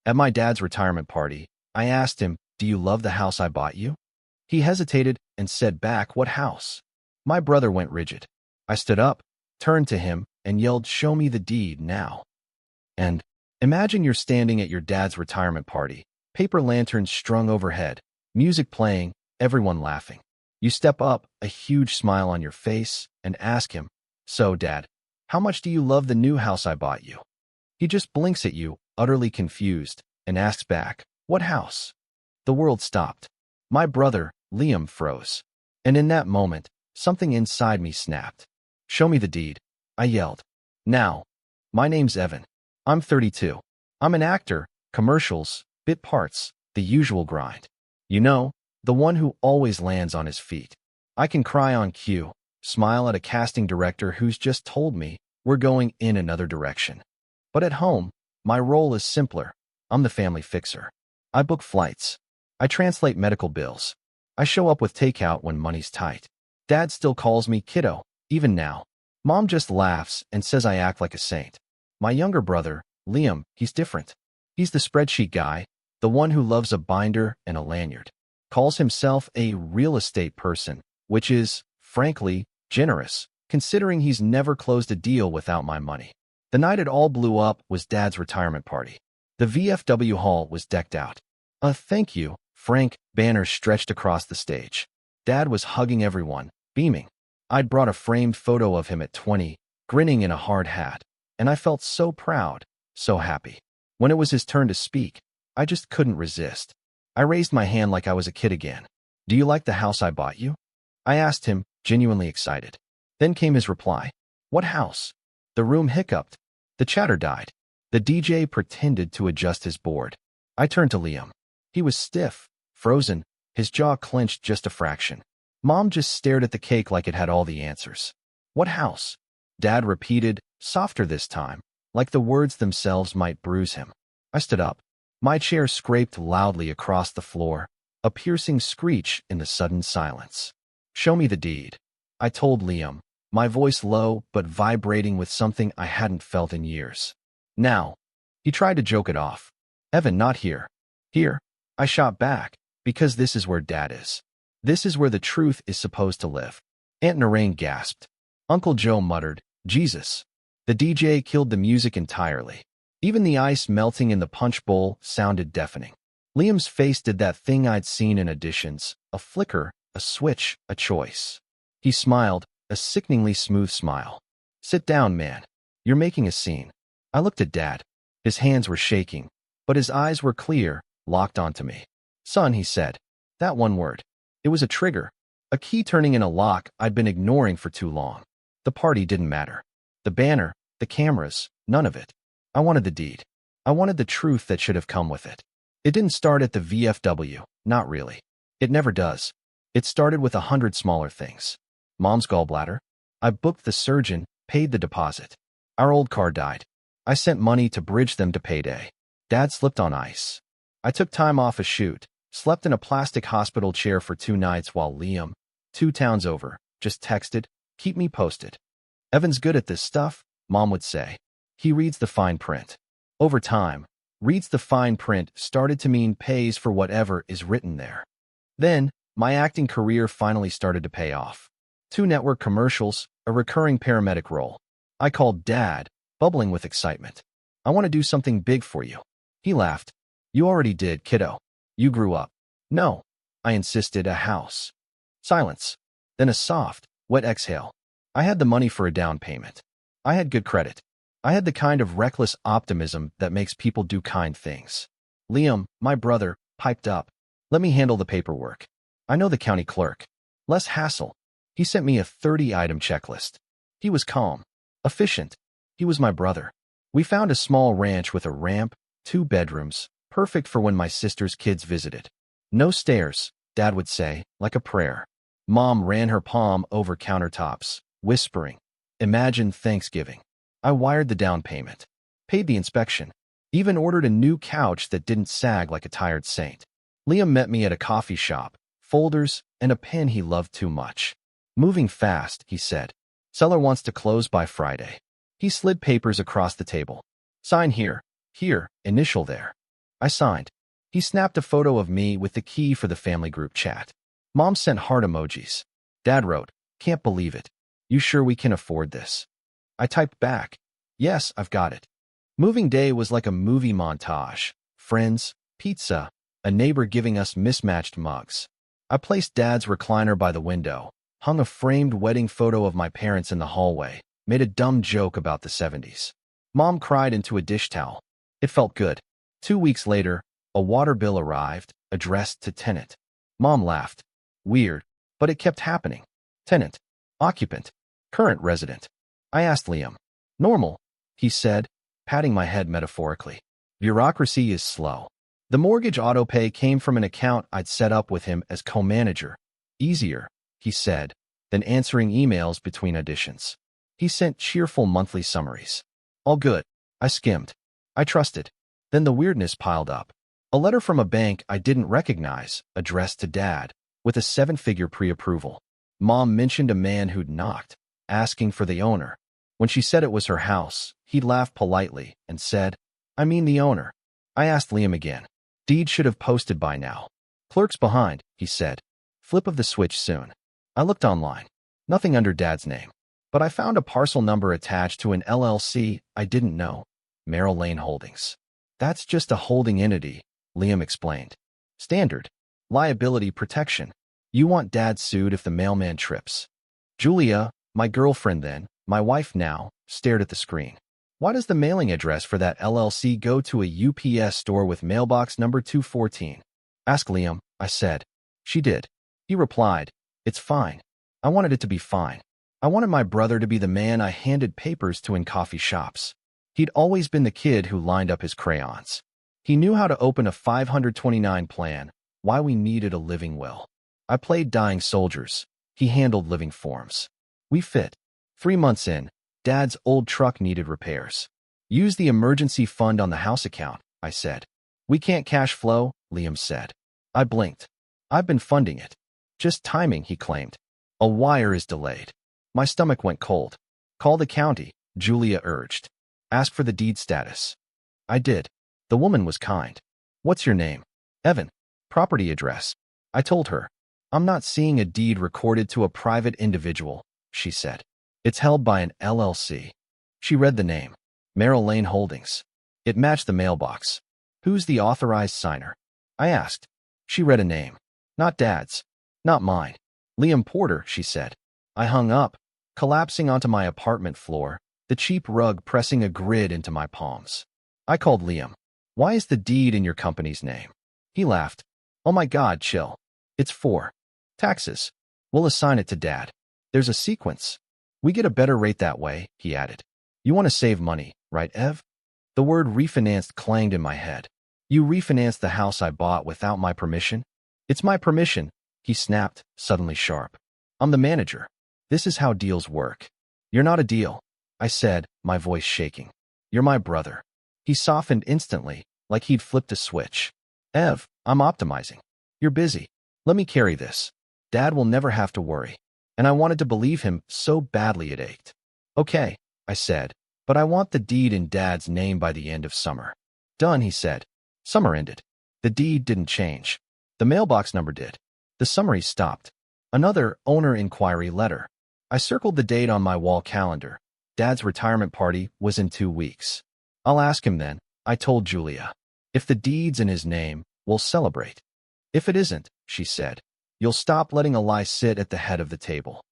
At my dad's retirement party, I asked him, "Do you love the house I bought you?" He hesitated and said back, "What house?" My brother went rigid. I stood up, turned to him, and yelled, "Show me the deed now." And imagine you're standing at your dad's retirement party, paper lanterns strung overhead, music playing, everyone laughing. You step up, a huge smile on your face, and ask him, "So, Dad, how much do you love the new house I bought you?" He just blinks at you, utterly confused, and asks back, "What house?" The world stopped. My brother, Liam, froze. And in that moment, something inside me snapped. "Show me the deed," I yelled. "Now." My name's Evan. I'm 32. I'm an actor, commercials, bit parts, the usual grind. You know, the one who always lands on his feet. I can cry on cue, smile at a casting director who's just told me we're going in another direction. But at home, my role is simpler. I'm the family fixer. I book flights. I translate medical bills. I show up with takeout when money's tight. Dad still calls me kiddo, even now. Mom just laughs and says I act like a saint. My younger brother, Liam, he's different. He's the spreadsheet guy, the one who loves a binder and a lanyard. Calls himself a real estate person, which is, frankly, generous, considering he's never closed a deal without my money. The night it all blew up was Dad's retirement party. The VFW hall was decked out. A "thank you, Frank" banner stretched across the stage. Dad was hugging everyone, beaming. I'd brought a framed photo of him at 20, grinning in a hard hat, and I felt so proud, so happy. When it was his turn to speak, I just couldn't resist. I raised my hand like I was a kid again. "Do you like the house I bought you?" I asked him, genuinely excited. Then came his reply. "What house?" The room hiccuped. The chatter died. The DJ pretended to adjust his board. I turned to Liam. He was stiff, frozen, his jaw clenched just a fraction. Mom just stared at the cake like it had all the answers. "What house?" Dad repeated, softer this time, like the words themselves might bruise him. I stood up. My chair scraped loudly across the floor, a piercing screech in the sudden silence. "Show me the deed," I told Liam, my voice low but vibrating with something I hadn't felt in years. "Now." He tried to joke it off. "Evan, not here." "Here," I shot back, "because this is where Dad is. This is where the truth is supposed to live." Aunt Narain gasped. Uncle Joe muttered, "Jesus." The DJ killed the music entirely. Even the ice melting in the punch bowl sounded deafening. Liam's face did that thing I'd seen in auditions, a flicker, a switch, a choice. He smiled, a sickeningly smooth smile. "Sit down, man. You're making a scene." I looked at Dad. His hands were shaking, but his eyes were clear, locked onto me. "Son," he said. That one word. It was a trigger, a key turning in a lock I'd been ignoring for too long. The party didn't matter. The banner, the cameras, none of it. I wanted the deed. I wanted the truth that should have come with it. It didn't start at the VFW, not really. It never does. It started with 100 smaller things. Mom's gallbladder. I booked the surgeon, paid the deposit. Our old car died. I sent money to bridge them to payday. Dad slipped on ice. I took time off a shoot, slept in a plastic hospital chair for 2 nights while Liam, 2 towns over, just texted, "Keep me posted." "Evan's good at this stuff," Mom would say. "He reads the fine print." Over time, reads the fine print started to mean pays for whatever is written there. Then, my acting career finally started to pay off. 2 network commercials, a recurring paramedic role. I called Dad, bubbling with excitement. "I want to do something big for you." He laughed. "You already did, kiddo. You grew up." "No," I insisted, "a house." Silence. Then a soft, wet exhale. I had the money for a down payment. I had good credit. I had the kind of reckless optimism that makes people do kind things. Liam, my brother, piped up. "Let me handle the paperwork. I know the county clerk. Less hassle." He sent me a 30-item checklist. He was calm, efficient. He was my brother. We found a small ranch with a ramp, 2 bedrooms, perfect for when my sister's kids visited. "No stairs," Dad would say, like a prayer. Mom ran her palm over countertops, whispering, "Imagine Thanksgiving." I wired the down payment, paid the inspection, even ordered a new couch that didn't sag like a tired saint. Liam met me at a coffee shop, folders, and a pen he loved too much. "Moving fast," he said. "Seller wants to close by Friday." He slid papers across the table. "Sign here, here, initial there." I signed. He snapped a photo of me with the key for the family group chat. Mom sent heart emojis. Dad wrote, "Can't believe it. You sure we can afford this?" I typed back, "Yes, I've got it." Moving day was like a movie montage. Friends, pizza, a neighbor giving us mismatched mugs. I placed Dad's recliner by the window, hung a framed wedding photo of my parents in the hallway, made a dumb joke about the 70s. Mom cried into a dish towel. It felt good. 2 weeks later, a water bill arrived, addressed to tenant. Mom laughed. Weird, but it kept happening. Tenant, occupant, current resident. I asked Liam. Normal, he said, patting my head metaphorically. Bureaucracy is slow. The mortgage autopay came from an account I'd set up with him as co-manager. Easier, he said, than answering emails between auditions. He sent cheerful monthly summaries. All good. I skimmed. I trusted. Then the weirdness piled up. A letter from a bank I didn't recognize, addressed to Dad, with a 7-figure pre-approval. Mom mentioned a man who'd knocked, asking for the owner. When she said it was her house, he laughed politely and said, "I mean the owner." I asked Liam again. Deed should have posted by now. Clerk's behind, he said. Flip of the switch soon. I looked online. Nothing under Dad's name. But I found a parcel number attached to an LLC I didn't know. Merrill Lane Holdings. That's just a holding entity, Liam explained. Standard. Liability protection. You want Dad sued if the mailman trips. Julia, my girlfriend then, my wife now, stared at the screen. Why does the mailing address for that LLC go to a UPS store with mailbox number 214? Ask Liam, I said. She did. He replied, "It's fine. I wanted it to be fine. I wanted my brother to be the man I handed papers to in coffee shops. He'd always been the kid who lined up his crayons. He knew how to open a 529 plan, why we needed a living will. I played dying soldiers. He handled living forms. We fit. 3 months in, Dad's old truck needed repairs. Use the emergency fund on the house account, I said. We can't cash flow, Liam said. I blinked. I've been funding it. Just timing, he claimed. A wire is delayed. My stomach went cold. Call the county, Julia urged. Ask for the deed status. I did. The woman was kind. What's your name? Evan. Property address. I told her. I'm not seeing a deed recorded to a private individual, she said. It's held by an LLC. She read the name. Merrill Lane Holdings. It matched the mailbox. Who's the authorized signer? I asked. She read a name. Not Dad's. Not mine. Liam Porter, she said. I hung up, collapsing onto my apartment floor, the cheap rug pressing a grid into my palms. I called Liam. Why is the deed in your company's name? He laughed. Oh my God, chill. It's for taxes. We'll assign it to Dad. There's a sequence. We get a better rate that way, he added. You want to save money, right, Ev? The word refinanced clanged in my head. You refinanced the house I bought without my permission? It's my permission, he snapped, suddenly sharp. I'm the manager. This is how deals work. You're not a deal, I said, my voice shaking. You're my brother. He softened instantly, like he'd flipped a switch. Ev, I'm optimizing. You're busy. Let me carry this. Dad will never have to worry. And I wanted to believe him so badly it ached. Okay, I said, but I want the deed in Dad's name by the end of summer. Done, he said. Summer ended. The deed didn't change. The mailbox number did. The summary stopped. Another owner inquiry letter. I circled the date on my wall calendar. Dad's retirement party was in 2 weeks. I'll ask him then, I told Julia. If the deed's in his name, we'll celebrate. If it isn't, she said, you'll stop letting a lie sit at the head of the table.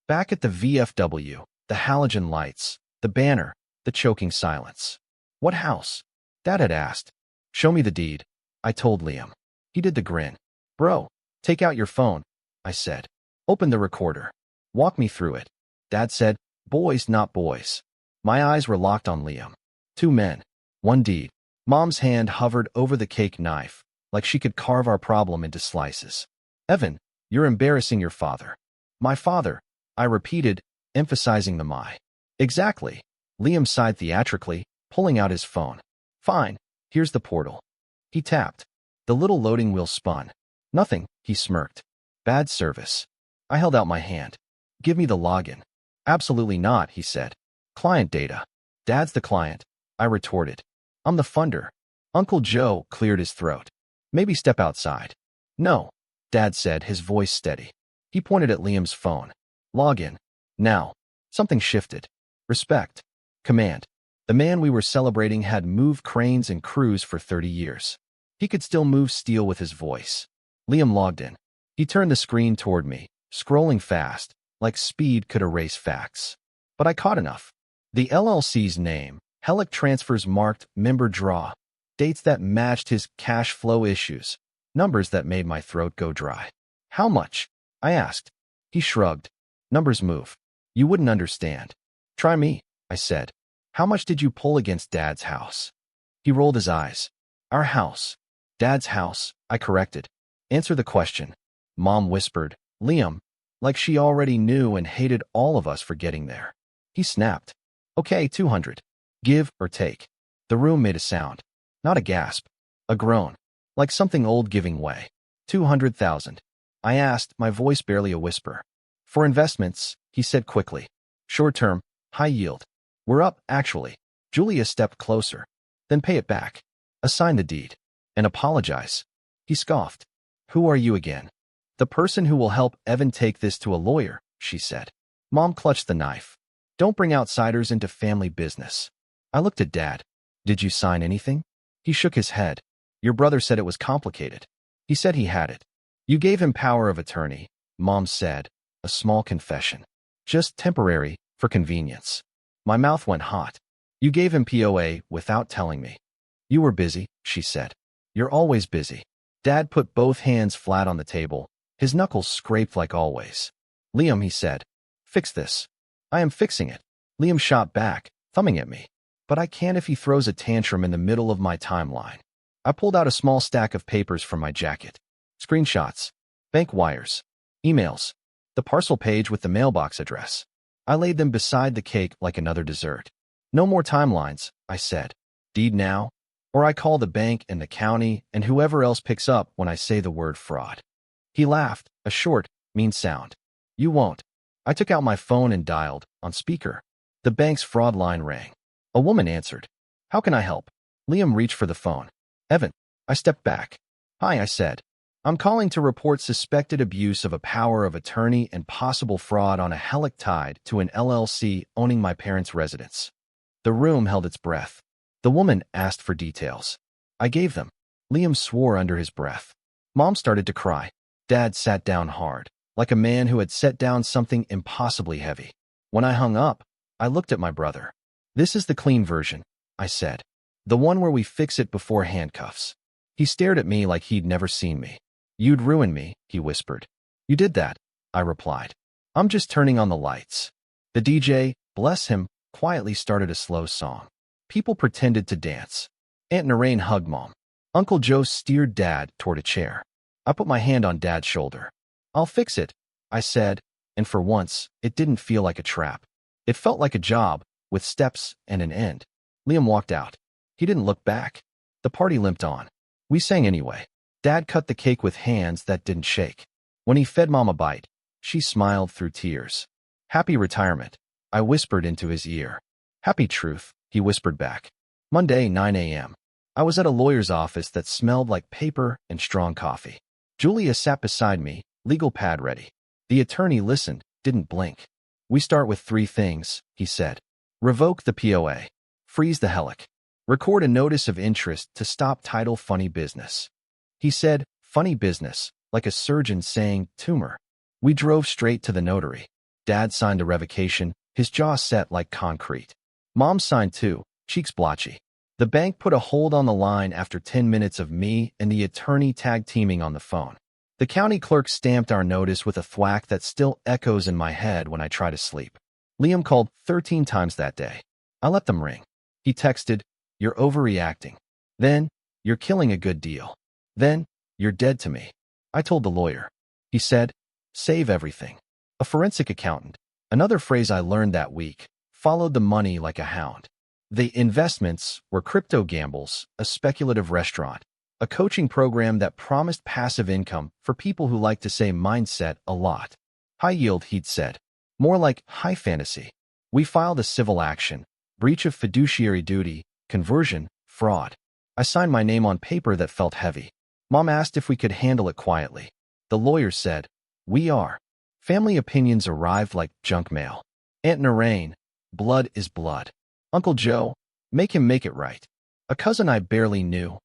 Back at the VFW, the halogen lights, the banner, the choking silence. What house? Dad had asked. Show me the deed, I told Liam. He did the grin. Bro, take out your phone, I said. Open the recorder. Walk me through it. Dad said, boys not boys. My eyes were locked on Liam. 2 men, 1 deed. Mom's hand hovered over the cake knife, like she could carve our problem into slices. Evan, you're embarrassing your father. My father, I repeated, emphasizing the my. Exactly. Liam sighed theatrically, pulling out his phone. Fine, here's the portal. He tapped. The little loading wheel spun. Nothing, he smirked. Bad service. I held out my hand. Give me the login. Absolutely not, he said. Client data. Dad's the client, I retorted. I'm the funder. Uncle Joe cleared his throat. Maybe step outside. No, Dad said, his voice steady. He pointed at Liam's phone. Log in. Now. Something shifted. Respect. Command. The man we were celebrating had moved cranes and crews for 30 years. He could still move steel with his voice. Liam logged in. He turned the screen toward me, scrolling fast, like speed could erase facts. But I caught enough. The LLC's name, Helic Transfers marked member draw, dates that matched his cash flow issues, numbers that made my throat go dry. How much? I asked. He shrugged. Numbers move. You wouldn't understand. Try me, I said. How much did you pull against Dad's house? He rolled his eyes. Our house. Dad's house, I corrected. Answer the question. Mom whispered. Liam, like she already knew and hated all of us for getting there. He snapped. Okay, 200. Give or take. The room made a sound. Not a gasp. A groan. Like something old giving way. 200,000. I asked, my voice barely a whisper. For investments, he said quickly. Short term, high yield. We're up, actually. Julia stepped closer. Then pay it back. Assign the deed. And apologize. He scoffed. Who are you again? The person who will help Evan take this to a lawyer, she said. Mom clutched the knife. Don't bring outsiders into family business. I looked at Dad. Did you sign anything? He shook his head. Your brother said it was complicated. He said he had it. You gave him power of attorney, Mom said. A small confession. Just temporary, for convenience. My mouth went hot. You gave him POA without telling me. You were busy, she said. You're always busy. Dad put both hands flat on the table. His knuckles scraped like always. Liam, he said. Fix this. I am fixing it. Liam shot back, thumbing at me. But I can't if he throws a tantrum in the middle of my timeline. I pulled out a small stack of papers from my jacket. Screenshots. Bank wires. Emails. The parcel page with the mailbox address. I laid them beside the cake like another dessert. No more timelines, I said. Deed now, or I call the bank and the county and whoever else picks up when I say the word fraud. He laughed, a short, mean sound. You won't. I took out my phone and dialed, on speaker. The bank's fraud line rang. A woman answered. How can I help? Liam reached for the phone. Evan. I stepped back. Hi, I said. I'm calling to report suspected abuse of a power of attorney and possible fraud on a Helic tied to an LLC owning my parents' residence. The room held its breath. The woman asked for details. I gave them. Liam swore under his breath. Mom started to cry. Dad sat down hard, like a man who had set down something impossibly heavy. When I hung up, I looked at my brother. This is the clean version, I said. The one where we fix it before handcuffs. He stared at me like he'd never seen me. You'd ruin me, he whispered. You did that, I replied. I'm just turning on the lights. The DJ, bless him, quietly started a slow song. People pretended to dance. Aunt Narain hugged Mom. Uncle Joe steered Dad toward a chair. I put my hand on Dad's shoulder. I'll fix it, I said, and for once, it didn't feel like a trap. It felt like a job, with steps and an end. Liam walked out. He didn't look back. The party limped on. We sang anyway. Dad cut the cake with hands that didn't shake. When he fed Mom a bite, she smiled through tears. Happy retirement, I whispered into his ear. Happy truth, he whispered back. Monday, 9 a.m. I was at a lawyer's office that smelled like paper and strong coffee. Julia sat beside me, legal pad ready. The attorney listened, didn't blink. We start with 3 things, he said. Revoke the POA. Freeze the Helic. Record a notice of interest to stop title funny business. He said, funny business, like a surgeon saying, tumor. We drove straight to the notary. Dad signed a revocation, his jaw set like concrete. Mom signed too, cheeks blotchy. The bank put a hold on the line after 10 minutes of me and the attorney tag-teaming on the phone. The county clerk stamped our notice with a thwack that still echoes in my head when I try to sleep. Liam called 13 times that day. I let them ring. He texted, you're overreacting. Then, you're killing a good deal. Then, you're dead to me. I told the lawyer. He said, save everything. A forensic accountant, another phrase I learned that week, followed the money like a hound. The investments were crypto gambles, a speculative restaurant, a coaching program that promised passive income for people who like to say mindset a lot. High yield, he'd said. More like high fantasy. We filed a civil action, breach of fiduciary duty, conversion, fraud. I signed my name on paper that felt heavy. Mom asked if we could handle it quietly. The lawyer said, "We are." Family opinions arrived like junk mail. Aunt Narain, blood is blood. Uncle Joe, make him make it right. A cousin I barely knew,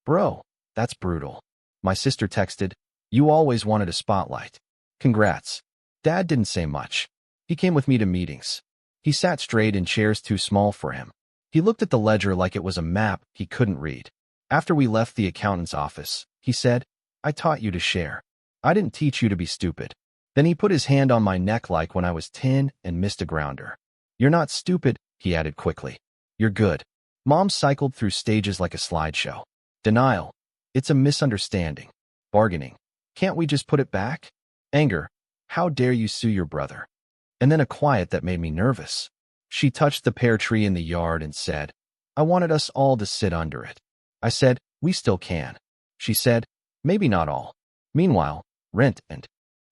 bro, that's brutal. My sister texted, "You always wanted a spotlight. Congrats." Dad didn't say much. He came with me to meetings. He sat straight in chairs too small for him. He looked at the ledger like it was a map he couldn't read. After we left the accountant's office, he said, "I taught you to share. I didn't teach you to be stupid." Then he put his hand on my neck like when I was 10 and missed a grounder. "You're not stupid," he added quickly. "You're good." Mom cycled through stages like a slideshow. Denial. It's a misunderstanding. Bargaining. Can't we just put it back? Anger. How dare you sue your brother? And then a quiet that made me nervous. She touched the pear tree in the yard and said, "I wanted us all to sit under it." I said, "We still can." She said, "Maybe not all." Meanwhile, rent and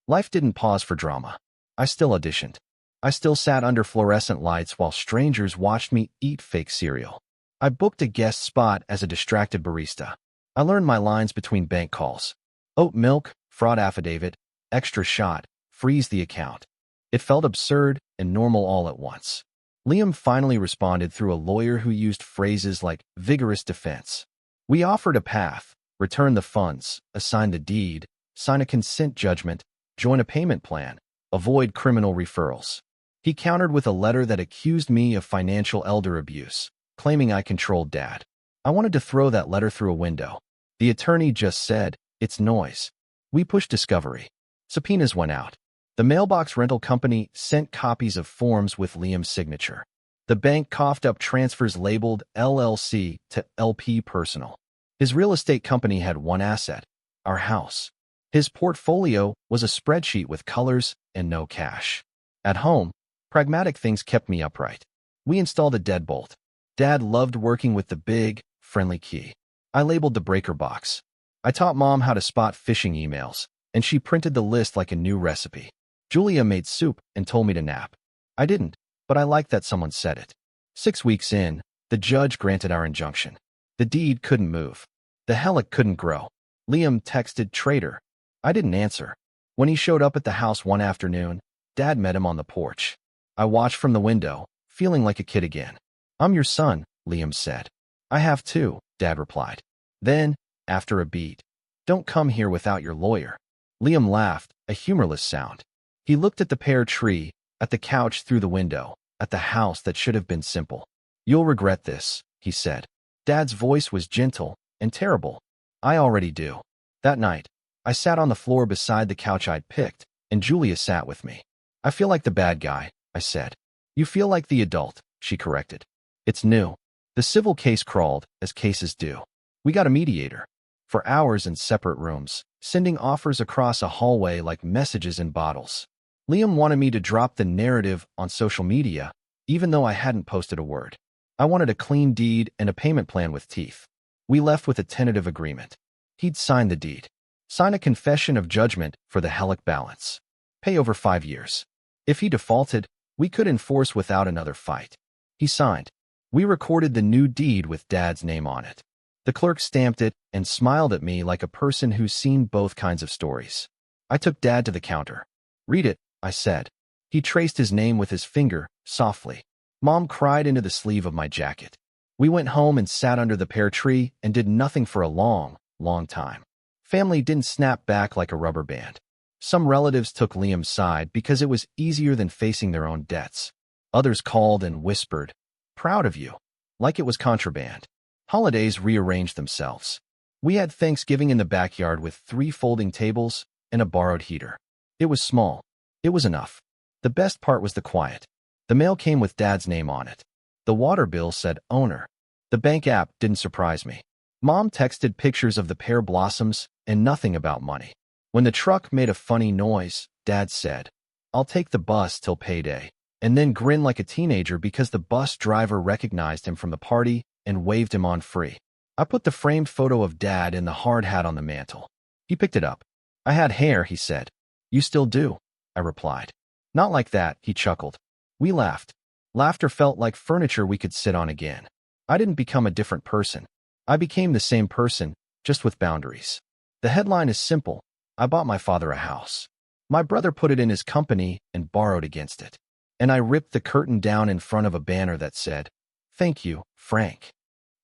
life didn't pause for drama. I still auditioned. I still sat under fluorescent lights while strangers watched me eat fake cereal. I booked a guest spot as a distracted barista. I learned my lines between bank calls. Oat milk, fraud affidavit, extra shot, freeze the account. It felt absurd and normal all at once. Liam finally responded through a lawyer who used phrases like vigorous defense. We offered a path, return the funds, assign the deed, sign a consent judgment, join a payment plan, avoid criminal referrals. He countered with a letter that accused me of financial elder abuse, claiming I controlled Dad. I wanted to throw that letter through a window. The attorney just said, "It's noise." We pushed discovery. Subpoenas went out. The mailbox rental company sent copies of forms with Liam's signature. The bank coughed up transfers labeled LLC to LP Personal. His real estate company had one asset, our house. His portfolio was a spreadsheet with colors and no cash. At home, pragmatic things kept me upright. We installed a deadbolt. Dad loved working with the big, friendly key. I labeled the breaker box. I taught Mom how to spot phishing emails, and she printed the list like a new recipe. Julia made soup and told me to nap. I didn't, but I liked that someone said it. 6 weeks in, the judge granted our injunction. The deed couldn't move. The helic couldn't grow. Liam texted traitor. I didn't answer. When he showed up at the house one afternoon, Dad met him on the porch. I watched from the window, feeling like a kid again. "I'm your son," Liam said. "I have too," Dad replied. Then, after a beat, "Don't come here without your lawyer." Liam laughed, a humorless sound. He looked at the pear tree, at the couch through the window, at the house that should have been simple. "You'll regret this," he said. Dad's voice was gentle and terrible. "I already do." That night, I sat on the floor beside the couch I'd picked, and Julia sat with me. "I feel like the bad guy," I said. "You feel like the adult," she corrected. "It's new." The civil case crawled, as cases do. We got a mediator. For hours in separate rooms, sending offers across a hallway like messages in bottles. Liam wanted me to drop the narrative on social media, even though I hadn't posted a word. I wanted a clean deed and a payment plan with teeth. We left with a tentative agreement. He'd sign the deed. Sign a confession of judgment for the helic balance. Pay over 5 years. If he defaulted, we could enforce without another fight. He signed. We recorded the new deed with Dad's name on it. The clerk stamped it and smiled at me like a person who's seen both kinds of stories. I took Dad to the counter. "Read it," I said. He traced his name with his finger, softly. Mom cried into the sleeve of my jacket. We went home and sat under the pear tree and did nothing for a long, long time. Family didn't snap back like a rubber band. Some relatives took Liam's side because it was easier than facing their own debts. Others called and whispered, "Proud of you," like it was contraband. Holidays rearranged themselves. We had Thanksgiving in the backyard with 3 folding tables and a borrowed heater. It was small. It was enough. The best part was the quiet. The mail came with Dad's name on it. The water bill said owner. The bank app didn't surprise me. Mom texted pictures of the pear blossoms and nothing about money. When the truck made a funny noise, Dad said, "I'll take the bus till payday," and then grinned like a teenager because the bus driver recognized him from the party and waved him on free. I put the framed photo of Dad in the hard hat on the mantel. He picked it up. "I had hair," he said. "You still do," I replied. "Not like that," he chuckled. We laughed. Laughter felt like furniture we could sit on again. I didn't become a different person. I became the same person, just with boundaries. The headline is simple. I bought my father a house. My brother put it in his company and borrowed against it. And I ripped the curtain down in front of a banner that said, "Thank you, Frank."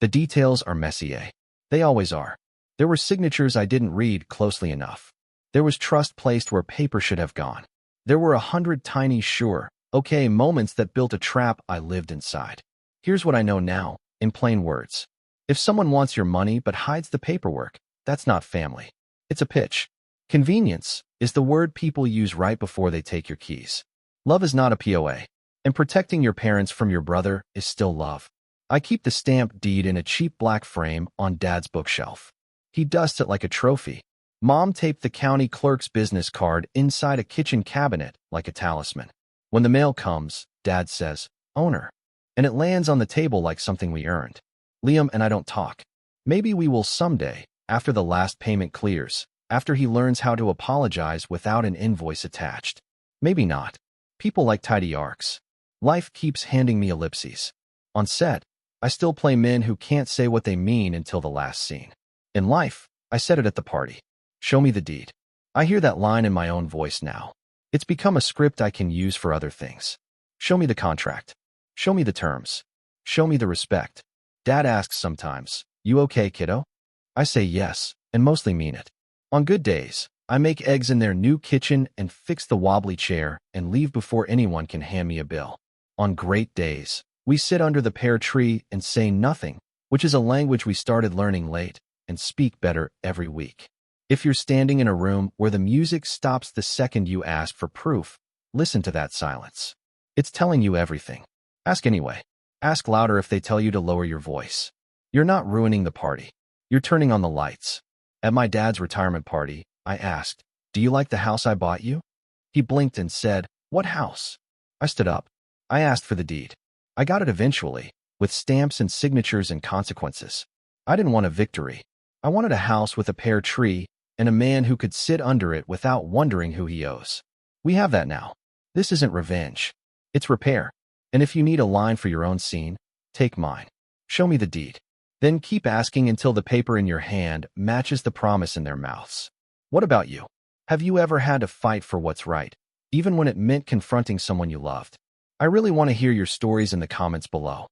The details are messy, eh? They always are. There were signatures I didn't read closely enough. There was trust placed where paper should have gone. There were 100 tiny sure, okay moments that built a trap I lived inside. Here's what I know now, in plain words. If someone wants your money but hides the paperwork, that's not family. It's a pitch. Convenience is the word people use right before they take your keys. Love is not a POA. And protecting your parents from your brother is still love. I keep the stamped deed in a cheap black frame on Dad's bookshelf. He dusts it like a trophy. Mom taped the county clerk's business card inside a kitchen cabinet like a talisman. When the mail comes, Dad says, "Owner." And it lands on the table like something we earned. Liam and I don't talk. Maybe we will someday, after the last payment clears, after he learns how to apologize without an invoice attached. Maybe not. People like tidy arcs. Life keeps handing me ellipses. On set, I still play men who can't say what they mean until the last scene. In life, I said it at the party. Show me the deed. I hear that line in my own voice now. It's become a script I can use for other things. Show me the contract. Show me the terms. Show me the respect. Dad asks sometimes, "You okay, kiddo?" I say yes, and mostly mean it. On good days, I make eggs in their new kitchen and fix the wobbly chair and leave before anyone can hand me a bill. On great days, we sit under the pear tree and say nothing, which is a language we started learning late and speak better every week. If you're standing in a room where the music stops the second you ask for proof, listen to that silence. It's telling you everything. Ask anyway. Ask louder if they tell you to lower your voice. You're not ruining the party. You're turning on the lights. At my dad's retirement party, I asked, "Do you like the house I bought you?" He blinked and said, "What house?" I stood up. I asked for the deed. I got it eventually, with stamps and signatures and consequences. I didn't want a victory. I wanted a house with a pear tree and a man who could sit under it without wondering who he owes. We have that now. This isn't revenge. It's repair. And if you need a line for your own scene, take mine. Show me the deed. Then keep asking until the paper in your hand matches the promise in their mouths. What about you? Have you ever had to fight for what's right, even when it meant confronting someone you loved? I really want to hear your stories in the comments below.